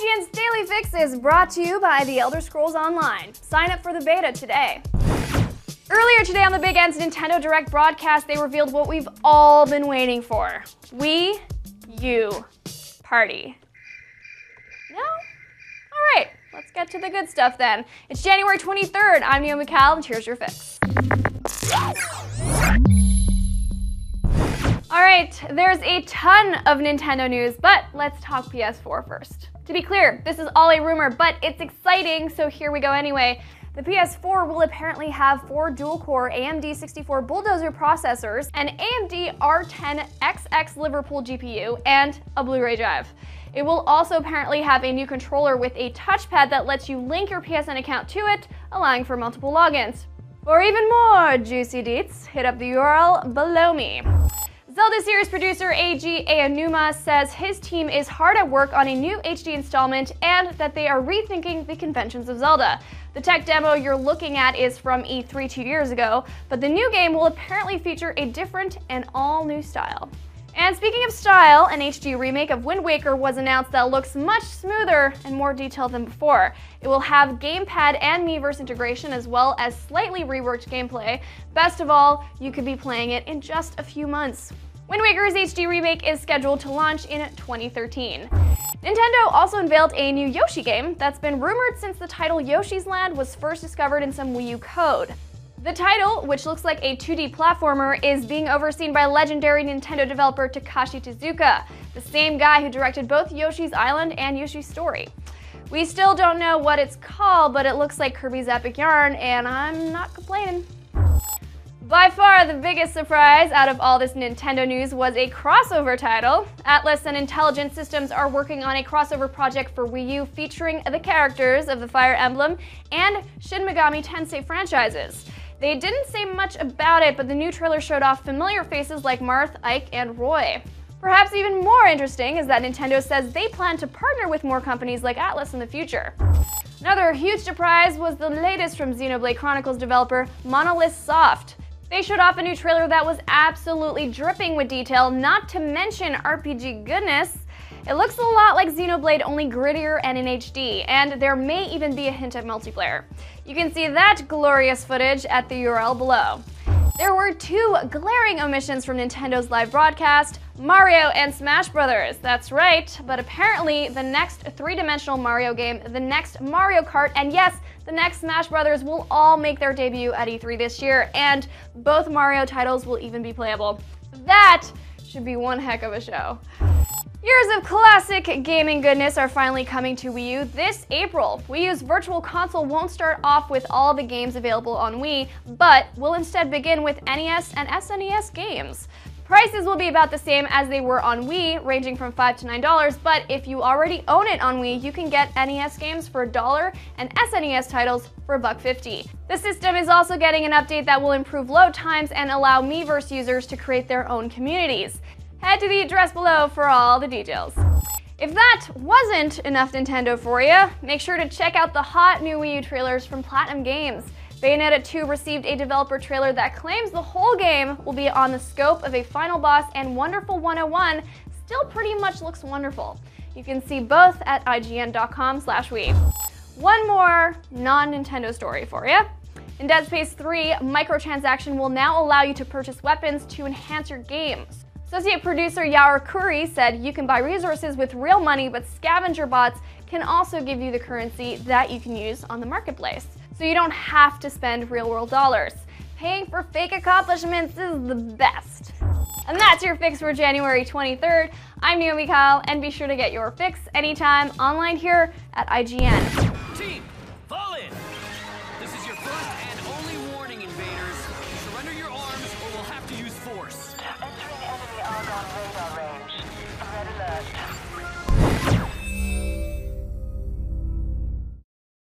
IGN's Daily Fix is brought to you by The Elder Scrolls Online. Sign up for the beta today. Earlier today on the Big N's Nintendo Direct broadcast, they revealed what we've all been waiting for. Wii U Party. No? Alright, let's get to the good stuff then. It's January 23rd, I'm Naomi Cal, and here's your fix. Alright, there's a ton of Nintendo news, but let's talk PS4 first. To be clear, this is all a rumor, but it's exciting, so here we go anyway. The PS4 will apparently have 4 dual-core AMD 64 Bulldozer processors, an AMD R10 XX Liverpool GPU, and a Blu-ray drive. It will also apparently have a new controller with a touchpad that lets you link your PSN account to it, allowing for multiple logins. For even more juicy deets, hit up the URL below me. Zelda series producer Eiji Aonuma says his team is hard at work on a new HD installment and that they are rethinking the conventions of Zelda. The tech demo you're looking at is from E3 2 years ago, but the new game will apparently feature a different and all-new style. And speaking of style, an HD remake of Wind Waker was announced that looks much smoother and more detailed than before. It will have gamepad and Miiverse integration as well as slightly reworked gameplay. Best of all, you could be playing it in just a few months. Wind Waker's HD remake is scheduled to launch in 2013. Nintendo also unveiled a new Yoshi game that's been rumored since the title Yoshi's Land was first discovered in some Wii U code. The title, which looks like a 2D platformer, is being overseen by legendary Nintendo developer Takashi Tezuka, the same guy who directed both Yoshi's Island and Yoshi's Story. We still don't know what it's called, but it looks like Kirby's Epic Yarn, and I'm not complaining. By far the biggest surprise out of all this Nintendo news was a crossover title. Atlus and Intelligent Systems are working on a crossover project for Wii U featuring the characters of the Fire Emblem and Shin Megami Tensei franchises. They didn't say much about it, but the new trailer showed off familiar faces like Marth, Ike, and Roy. Perhaps even more interesting is that Nintendo says they plan to partner with more companies like Atlus in the future. Another huge surprise was the latest from Xenoblade Chronicles developer Monolith Soft. They showed off a new trailer that was absolutely dripping with detail, not to mention RPG goodness. It looks a lot like Xenoblade, only grittier and in HD, and there may even be a hint at multiplayer. You can see that glorious footage at the URL below. There were 2 glaring omissions from Nintendo's live broadcast: Mario and Smash Bros. That's right, but apparently the next 3-dimensional Mario game, the next Mario Kart, and yes, the next Smash Bros. Will all make their debut at E3 this year, and both Mario titles will even be playable. That should be one heck of a show. Years of classic gaming goodness are finally coming to Wii U this April. Wii U's Virtual Console won't start off with all the games available on Wii, but will instead begin with NES and SNES games. Prices will be about the same as they were on Wii, ranging from $5 to $9, but if you already own it on Wii, you can get NES games for $1 and SNES titles for $1.50. The system is also getting an update that will improve load times and allow Miiverse users to create their own communities. Head to the address below for all the details. If that wasn't enough Nintendo for you, make sure to check out the hot new Wii U trailers from Platinum Games. Bayonetta 2 received a developer trailer that claims the whole game will be on the scope of a final boss, and Wonderful 101 still pretty much looks wonderful. You can see both at IGN.com/Wii. One more non-Nintendo story for you. In Dead Space 3, microtransaction will now allow you to purchase weapons to enhance your games. Associate producer Yaor Kuri said you can buy resources with real money, but scavenger bots can also give you the currency that you can use on the marketplace. So you don't have to spend real-world dollars. Paying for fake accomplishments is the best. And that's your fix for January 23rd. I'm Naomi Cal, and be sure to get your fix anytime online here at IGN. Team